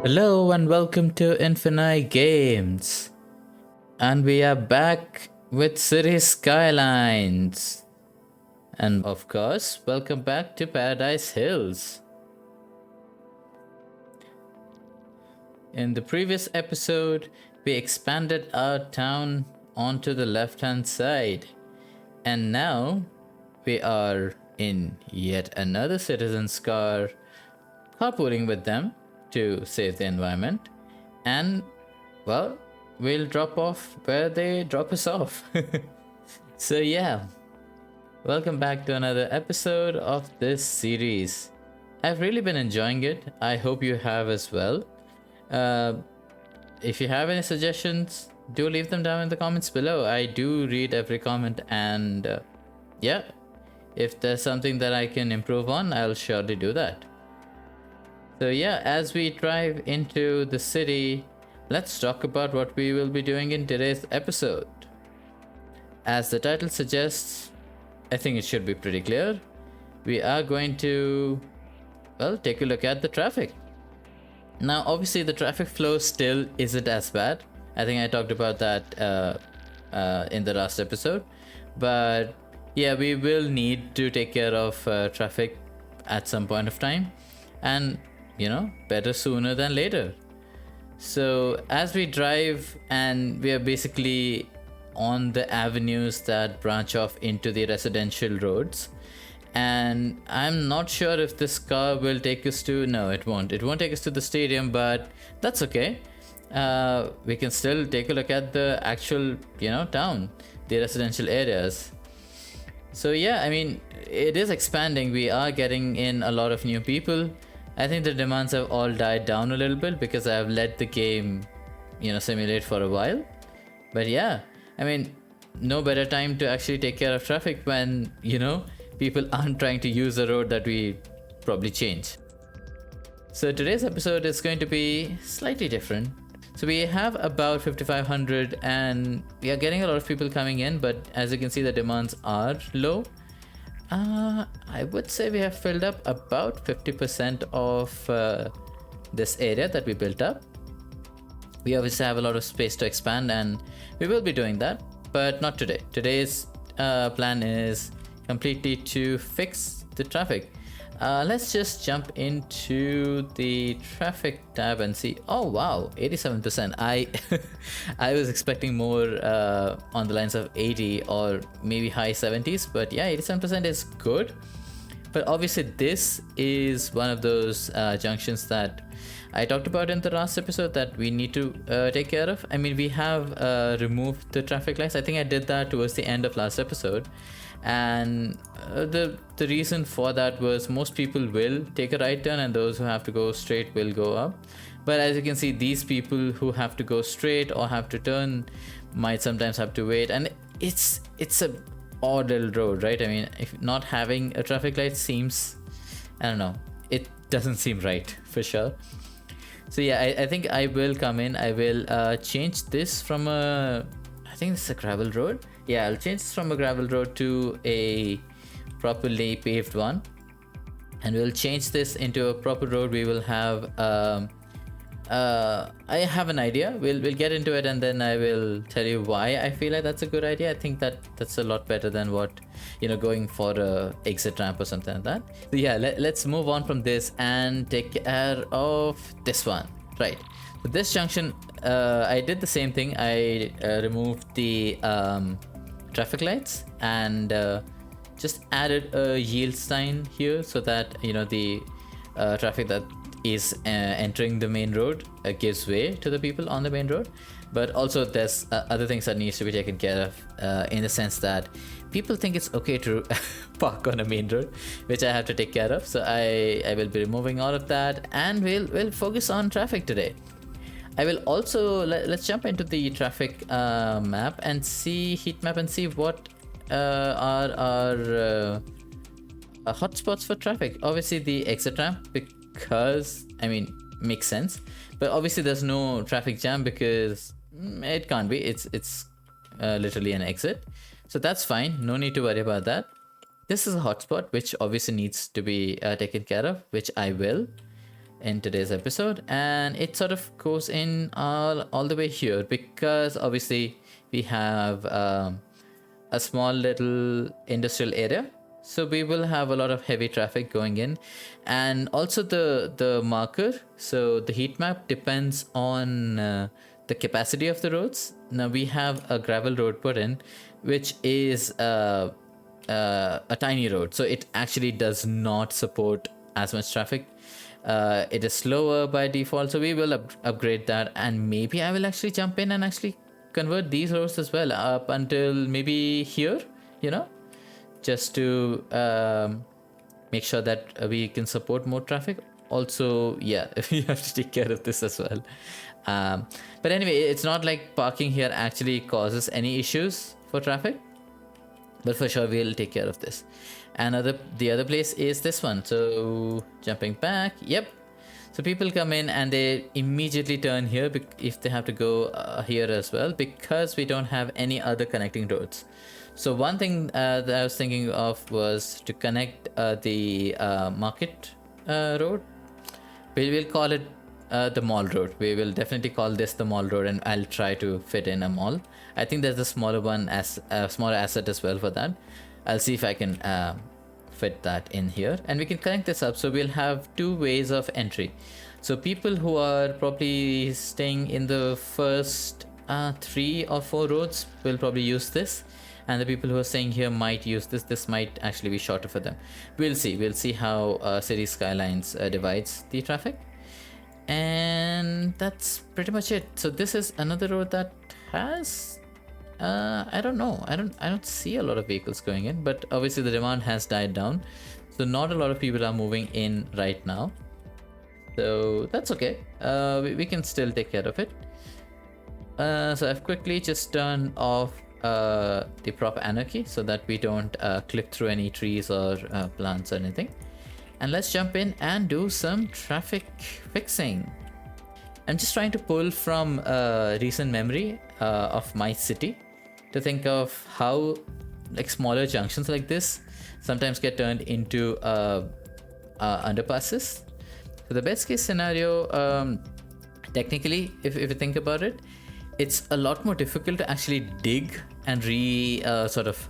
Hello and welcome to InfinEye Games. And we are back with series Skylines. And of course, welcome back to Paradise Hills. In the previous episode, we expanded our town onto the left-hand side. And now, we are in yet another citizen's car, carpooling with them to save the environment, and well, we'll drop off where they drop us off. So yeah, welcome back to another episode of this series. I've really been enjoying it. I hope you have as well. If you have any suggestions, do leave them down in the comments below. I do read every comment, and yeah, if there's something that I can improve on, I'll surely do that. So yeah, as we drive into the city, let's talk about what we will be doing in today's episode. As the title suggests, I think it should be pretty clear. We are going to, well, take a look at the traffic. Now, obviously, the traffic flow still isn't as bad. I think I talked about that in the last episode. But yeah, we will need to take care of traffic at some point of time. And you know, better sooner than later. So as we drive, and we are basically on the avenues that branch off into the residential roads, and I'm not sure if this car will take us to, no, it won't take us to the stadium, but that's okay. We can still take a look at the actual, you know, town, the residential areas. So yeah, I mean, it is expanding. We are getting in a lot of new people. I think the demands have all died down a little bit because I have let the game, you know, simulate for a while. But yeah, I mean, no better time to actually take care of traffic when, you know, people aren't trying to use the road that we probably change. So today's episode is going to be slightly different. So we have about 5,500 and we are getting a lot of people coming in, but as you can see, the demands are low. I would say we have filled up about 50% of this area that we built up. We obviously have a lot of space to expand, and we will be doing that, but not today. Today's plan is completely to fix the traffic. Let's just jump into the traffic tab and see. Oh wow, 87%. I was expecting more on the lines of 80 or maybe high 70s, but yeah, 87% is good. But obviously this is one of those junctions that I talked about in the last episode that we need to take care of. I mean, we have removed the traffic lights. I think I did that towards the end of last episode. And the reason for that was most people will take a right turn, and those who have to go straight will go up. But as you can see, these people who have to go straight or have to turn might sometimes have to wait, and it's a odd little road, right? I mean, if not having a traffic light seems, I don't know, it doesn't seem right for sure. So yeah, I think I will come in. I will change this from a, I think this is a gravel road. Yeah, I'll change this from a gravel road to a properly paved one, and we'll change this into a proper road. We will have I have an idea. We'll get into it, and then I will tell you why I feel like that's a good idea. I think that's a lot better than what, you know, going for a exit ramp or something like that. So yeah, let's move on from this and take care of this one. Right. So this junction, I did the same thing. I removed the traffic lights and just added a yield sign here so that, you know, the traffic that is entering the main road gives way to the people on the main road. But also there's other things that needs to be taken care of in the sense that people think it's okay to park on a main road, which I have to take care of. So I will be removing all of that, and we'll focus on traffic today. I will also let's jump into the traffic map and see heat map and see what are our hotspots for traffic. Obviously the exit ramp, because I mean makes sense, but obviously there's no traffic jam because it can't be. It's literally an exit, so that's fine. No need to worry about that. This is a hotspot which obviously needs to be taken care of, which I will in today's episode, and it sort of goes in all the way here because obviously we have a small little industrial area, so we will have a lot of heavy traffic going in. And also the marker, so the heat map depends on the capacity of the roads. Now we have a gravel road put in, which is a tiny road, so it actually does not support as much traffic. It is slower by default, so we will upgrade that, and maybe I will actually jump in and actually convert these roads as well up until maybe here, you know, just to make sure that we can support more traffic. Also, yeah, we have to take care of this as well. But anyway, it's not like parking here actually causes any issues for traffic, but for sure we'll take care of this. And the other place is this one. So jumping back, yep. So people come in and they immediately turn here if they have to go here as well, because we don't have any other connecting roads. So one thing that I was thinking of was to connect the market road. We'll call it the mall road. We will definitely call this the mall road, and I'll try to fit in a mall. I think there's a smaller one, as a smaller asset as well for that. I'll see if I can fit that in here, and we can connect this up. So we'll have two ways of entry. So people who are probably staying in the first 3 or 4 roads will probably use this, and the people who are staying here might use this. This might actually be shorter for them. We'll see how City Skylines divides the traffic, and that's pretty much it. So this is another road that has I don't know, I don't see a lot of vehicles going in, but obviously the demand has died down, so not a lot of people are moving in right now, so that's okay. We can still take care of it. So I've quickly just turned off the prop anarchy so that we don't clip through any trees or plants or anything, and let's jump in and do some traffic fixing. I'm just trying to pull from recent memory of my city to think of how like smaller junctions like this sometimes get turned into underpasses. So the best case scenario, technically, if you think about it, it's a lot more difficult to actually dig and sort of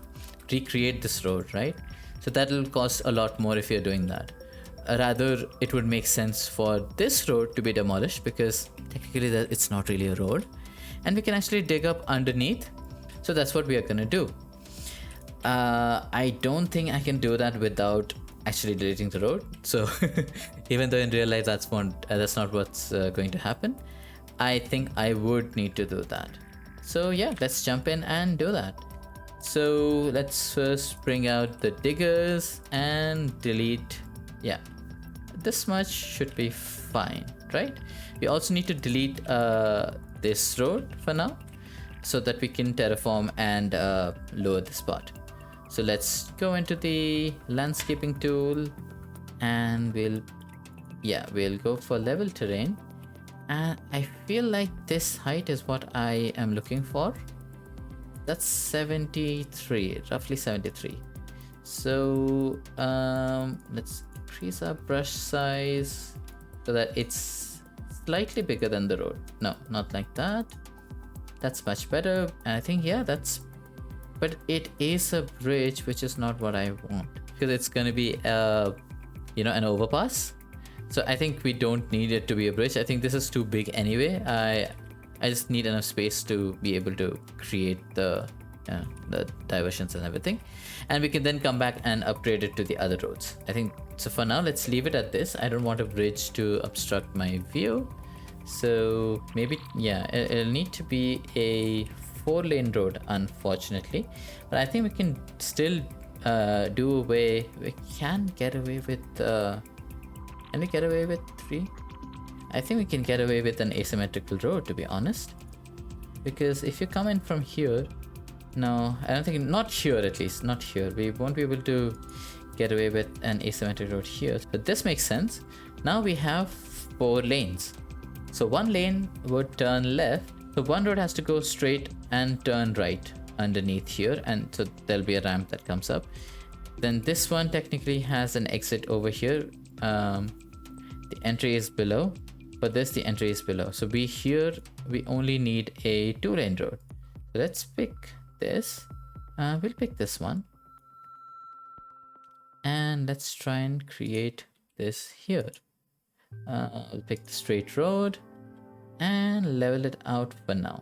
recreate this road, right? So that'll cost a lot more if you're doing that. Rather, it would make sense for this road to be demolished, because technically it's not really a road, and we can actually dig up underneath. So that's what we are gonna do. I don't think I can do that without actually deleting the road. So even though in real life that's not what's going to happen, I think I would need to do that. So yeah, let's jump in and do that. So let's first bring out the diggers and delete. Yeah, this much should be fine, right? We also need to delete this road for now, so that we can terraform and lower this part. So let's go into the landscaping tool, and we'll go for level terrain, and I feel like this height is what I am looking for. That's 73, roughly 73. So let's increase our brush size so that it's slightly bigger than the road. No, not like that. That's much better. And I think, yeah, but it is a bridge, which is not what I want, because it's going to be an overpass. So I think we don't need it to be a bridge. I think this is too big anyway. I just need enough space to be able to create the diversions and everything, and we can then come back and upgrade it to the other roads. I think so. For now, let's leave it at this. I don't want a bridge to obstruct my view. So maybe, yeah, it'll need to be a 4-lane road, unfortunately, but I think we can still we can get away with can we get away with 3? I think we can get away with an asymmetrical road, to be honest. Because if you come in from here, no, I don't think, not here at least, not here. We won't be able to get away with an asymmetric road here. But this makes sense. Now we have 4 lanes. So one lane would turn left. So one road has to go straight and turn right underneath here. And so there'll be a ramp that comes up. Then this one technically has an exit over here. The entry is below. For this, the entry is below. So we only need a 2-lane road. So let's pick this. We'll pick this one. And let's try and create this here. I'll pick the straight road and level it out for now,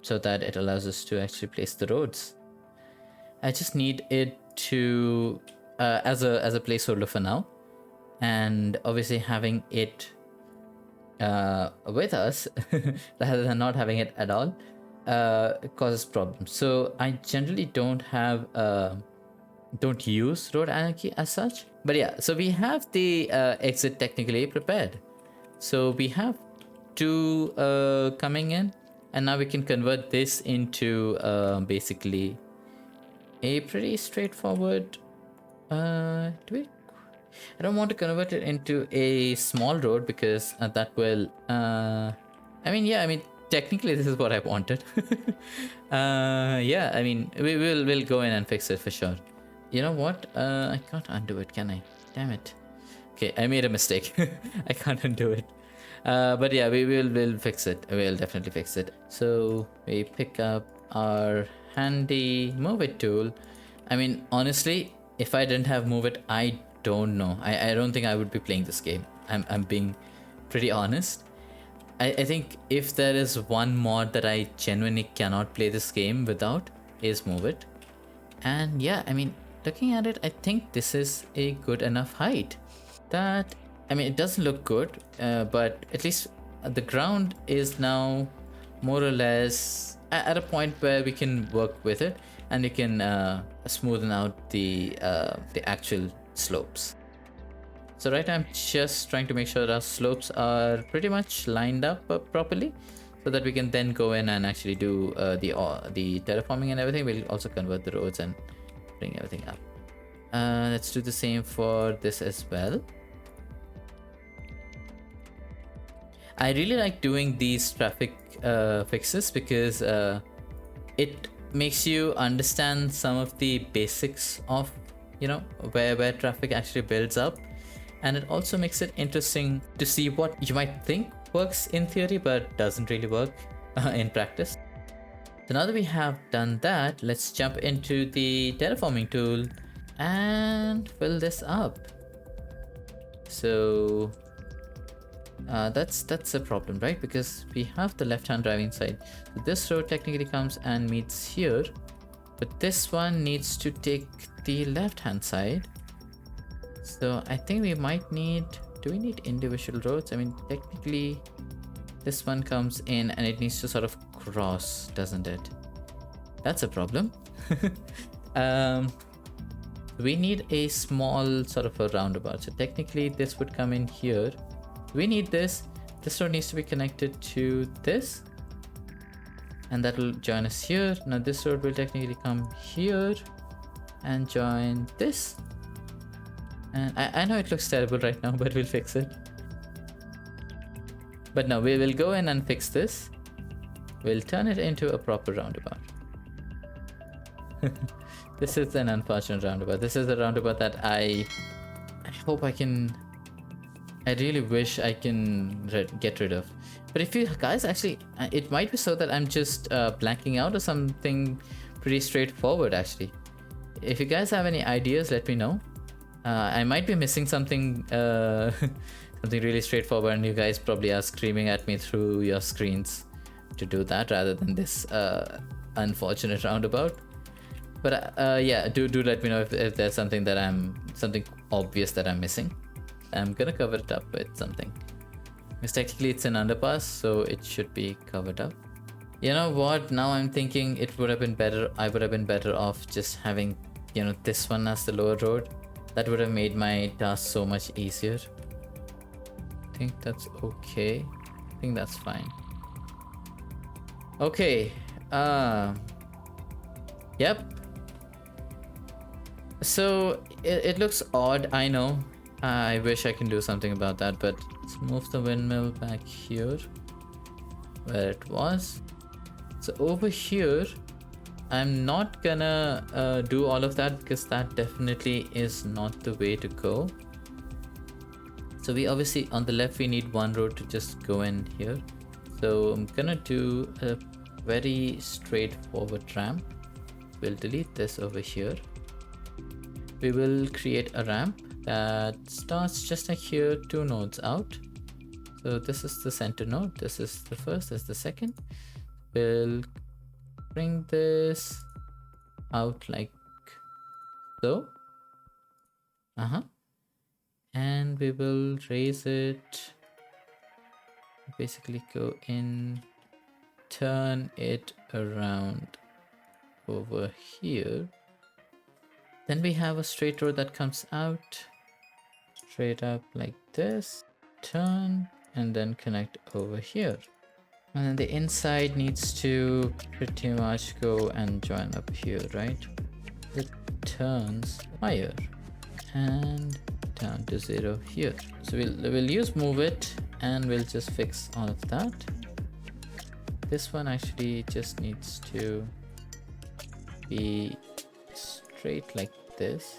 so that it allows us to actually place the roads. I just need it to as a placeholder for now, and obviously having it with us rather than not having it at all causes problems. So I generally don't use road anarchy as such. But yeah, so we have the exit technically prepared. So we have 2 coming in, and now we can convert this into basically a pretty straightforward. I don't want to convert it into a small road because that will. Technically this is what I wanted. Yeah, I mean we'll go in and fix it for sure. You know what? I can't undo it, can I? Damn it. Okay, I made a mistake. I can't undo it. But yeah, we'll fix it. We'll definitely fix it. So we pick up our handy move it tool. I mean, honestly, if I didn't have move it, I don't know. I don't think I would be playing this game. I'm being pretty honest. I think if there is one mod that I genuinely cannot play this game without, is move it. And yeah, I mean, looking at it, I think this is a good enough height. That, I mean, it doesn't look good, but at least the ground is now more or less at a point where we can work with it, and we can smoothen out the actual slopes. So right now I'm just trying to make sure that our slopes are pretty much lined up properly, so that we can then go in and actually do the terraforming and everything. We'll also convert the roads and bring everything up. Let's do the same for this as well. I really like doing these traffic fixes because it makes you understand some of the basics of, you know, where traffic actually builds up, and it also makes it interesting to see what you might think works in theory but doesn't really work in practice. So now that we have done that, let's jump into the terraforming tool and fill this up. So that's a problem, right? Because we have the left-hand driving side. So this road technically comes and meets here, but this one needs to take the left-hand side. So I think we might need, do we need individual roads? I mean, technically this one comes in and it needs to sort of cross, doesn't it? That's a problem. We need a small sort of a roundabout. So technically this would come in here. We need this. This road needs to be connected to this, and that will join us here. Now this road will technically come here and join this. And I know it looks terrible right now, but we'll fix it. But no, we will go in and fix this. We'll turn it into a proper roundabout. This is an unfortunate roundabout. This is the roundabout that I hope I really wish I can get rid of. But if you guys actually, it might be so that I'm just blanking out or something pretty straightforward actually. If you guys have any ideas, let me know. I might be missing something something really straightforward, and you guys probably are screaming at me through your screens to do that rather than this unfortunate roundabout. But yeah, do let me know if there's something obvious that I'm missing. I'm gonna cover it up with something, because technically it's an underpass, so it should be covered up. You know what, now I'm thinking I would have been better off just having, you know, this one as the lower road. That would have made my task so much easier. think that's okay. I think that's fine. Okay. Yep. So it looks odd, I know. I wish I can do something about that, but let's move the windmill back here where it was. So over here, I'm not gonna do all of that because that definitely is not the way to go. So we obviously, on the left, we need one road to just go in here. So I'm gonna do a very straightforward ramp. We'll delete this over here. We will create a ramp that starts just like here, 2 nodes out. So this is the center node, this is the first, this is the second. We'll bring this out like so. And we will raise it, basically go in, turn it around over here. Then we have a straight road that comes out straight up like this, turn, and then connect over here. And then the inside needs to pretty much go and join up here, right? It turns higher and down to 0 here. So we'll use move it and we'll just fix all of that. This one actually just needs to be straight like this.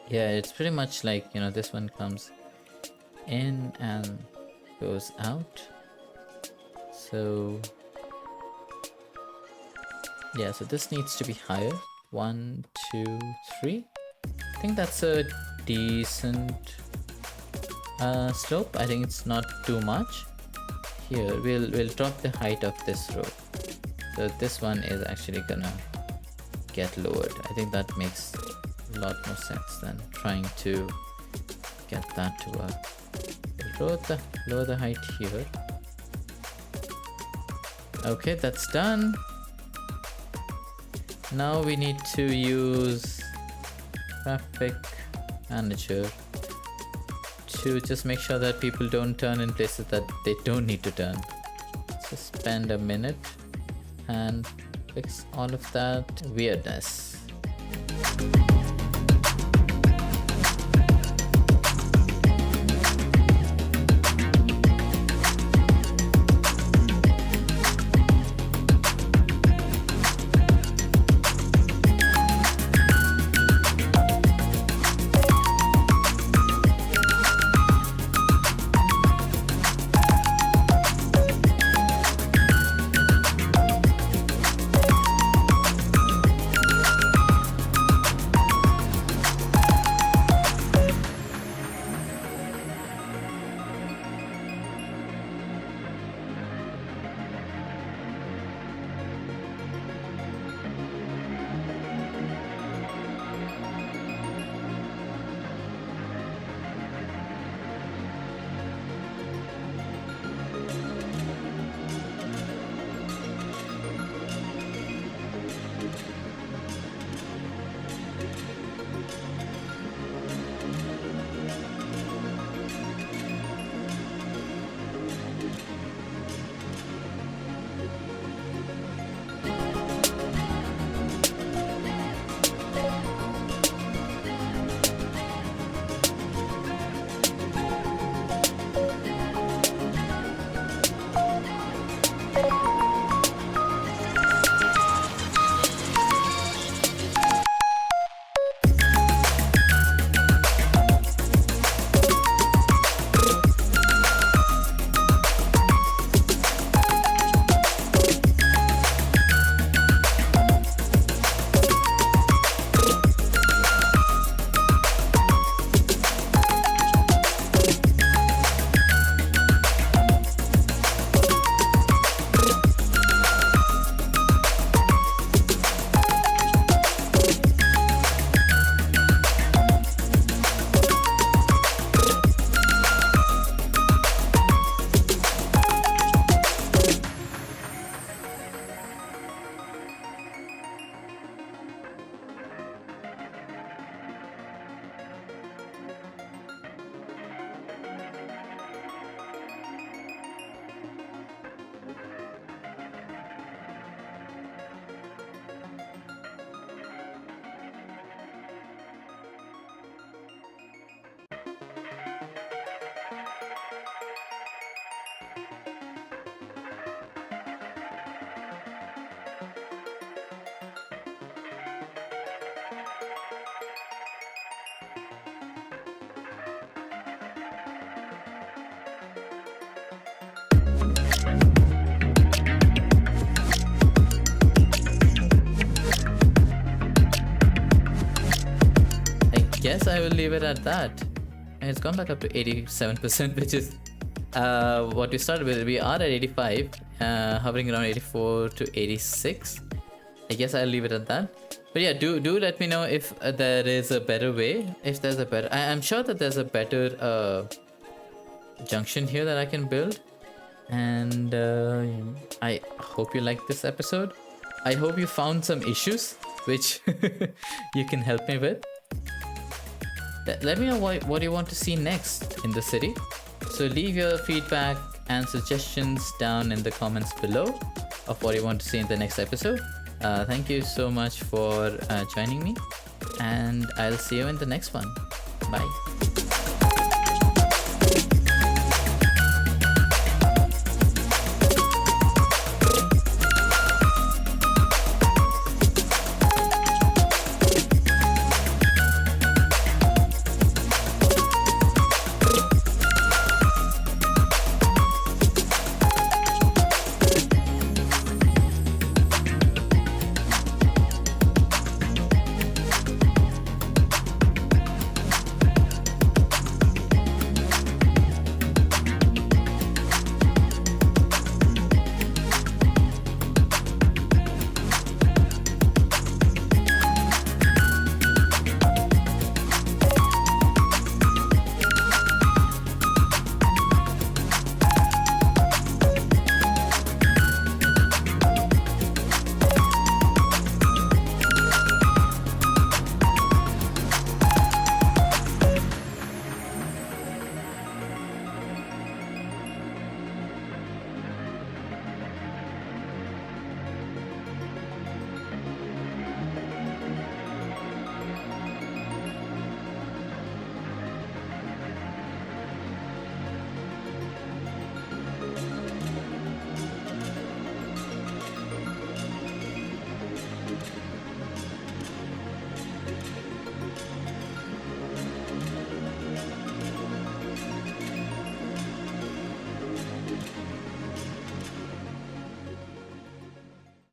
Yeah, it's pretty much like, you know, this one comes in and goes out. So yeah, so this needs to be higher. 1, 2, 3. I think that's a decent slope. I think it's not too much. Here we'll drop the height of this road. So this one is actually gonna get lowered. I think that makes a lot more sense than trying to get that to work. Lower the height here. Okay, that's done. Now we need to use traffic manager to just make sure that people don't turn in places that they don't need to turn. Let's just spend a minute and fix all of that weirdness. I will leave it at that. And it's gone back up to 87%, which is what we started with. We are at 85, hovering around 84 to 86. I guess I'll leave it at that. But yeah, do let me know if there is a better way. If there's a better, I'm sure that there's a better junction here that I can build. And I hope you liked this episode. I hope you found some issues which you can help me with. Let me know what you want to see next in the city. So leave your feedback and suggestions down in the comments below of what you want to see in the next episode. Thank you so much for joining me, and I'll see you in the next one. Bye.